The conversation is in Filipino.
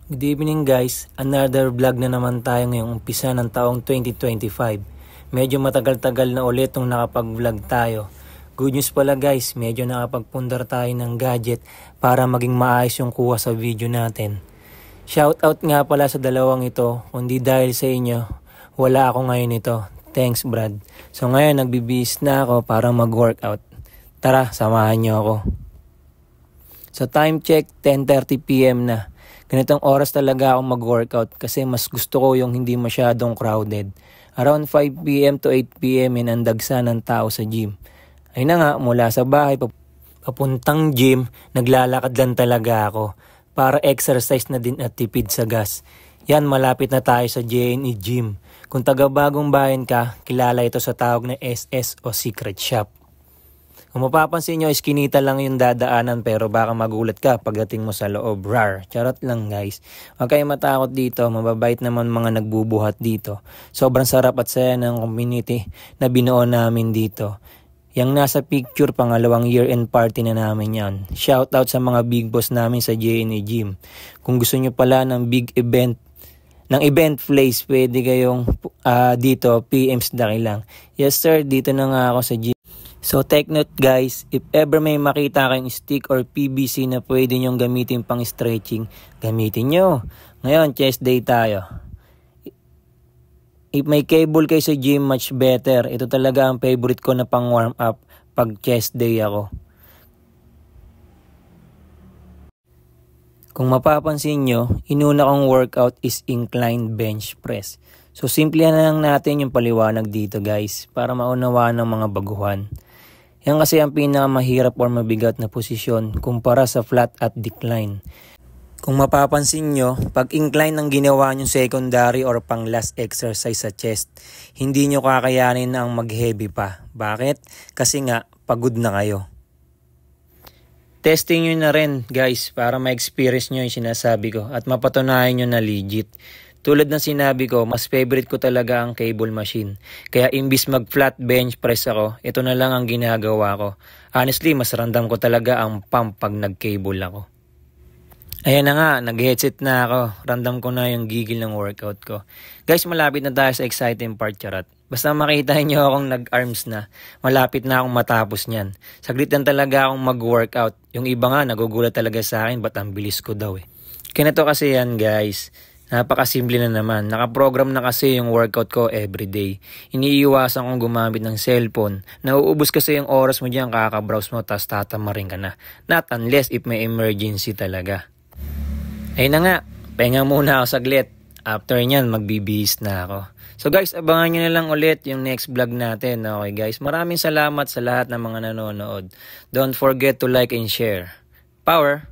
Good evening guys, another vlog na naman tayo ngayong umpisa ng taong 2025. Medyo matagal-tagal na ulit nung nakapag-vlog tayo. Good news pala guys, medyo nakapagpundar tayo ng gadget para maging maayos yung kuha sa video natin. Shoutout nga pala sa dalawang ito, kundi dahil sa inyo, wala ako ngayon ito. Thanks Brad. So ngayon nagbibihis na ako para mag-workout. Tara, samahan niyo ako. So time check, 10:30 PM na. Ganitong oras talaga ako mag-workout kasi mas gusto ko yung hindi masyadong crowded. Around 5 PM to 8 PM inandagsa ng tao sa gym. Ayun na nga, mula sa bahay papuntang gym, naglalakad lang talaga ako para exercise na din at tipid sa gas. Yan, malapit na tayo sa JNE Gym. Kung taga Bagong Bayan ka, kilala ito sa tawag na SS o Secret Shop. Kung mapapansin nyo, iskinita lang yung dadaanan pero baka magulat ka pagdating mo sa loob. Rar, charot lang guys. Huwag kayong matakot dito, mababait naman mga nagbubuhat dito. Sobrang sarap at saya ng community na binuo namin dito. Yang nasa picture, pangalawang year-end party na namin yan. Shoutout sa mga big boss namin sa JNE Gym. Kung gusto nyo pala ng big event, ng event place, pwede kayong dito, PMs daki lang. Yes sir, dito na nga ako sa gym. So take note guys, if ever may makita kayong stick or PVC na pwede nyong gamitin pang stretching, gamitin nyo. Ngayon, chest day tayo. If may cable kayo sa gym, much better. Ito talaga ang favorite ko na pang warm up pag chest day ako. Kung mapapansin nyo, inuna kong workout is inclined bench press. So simple na lang natin yung paliwanag dito guys, para maunawaan ng mga baguhan. Yan kasi ang pinakamahirap or mabigat na posisyon kumpara sa flat at decline. Kung mapapansin nyo, pag incline ang ginawa nyo secondary or pang last exercise sa chest, hindi nyo kakayanin na ang mag-heavy pa. Bakit? Kasi nga, pagod na kayo. Testing nyo na rin guys para ma-experience nyo yung sinasabi ko at mapatunayan nyo na legit. Tulad ng sinabi ko, mas favorite ko talaga ang cable machine. Kaya imbis mag-flat bench press ako, ito na lang ang ginagawa ko. Honestly, mas randam ko talaga ang pump pag nag-cable ako. Ayan na nga, nag-headset na ako. Randam ko na yung gigil ng workout ko. Guys, malapit na tayo sa exciting part, charot. Basta makita nyo akong nag-arms na, malapit na akong matapos niyan. Saglit lang talaga akong mag-workout. Yung iba nga, nagugulat talaga sa akin, ba't ang bilis ko daw eh. Ganito kasi yan guys. Napakasimple na naman. Nakaprogram na kasi yung workout ko everyday. Iniiwasan kong gumamit ng cellphone. Nauubos kasi yung oras mo dyan, kakabrowse mo, tas tatamarin ka na. Not unless if may emergency talaga. Ayun na nga, pahinga muna ako saglit. After nyan, magbibihis na ako. So guys, abangan nyo na lang ulit yung next vlog natin. Okay guys, maraming salamat sa lahat ng mga nanonood. Don't forget to like and share. Power!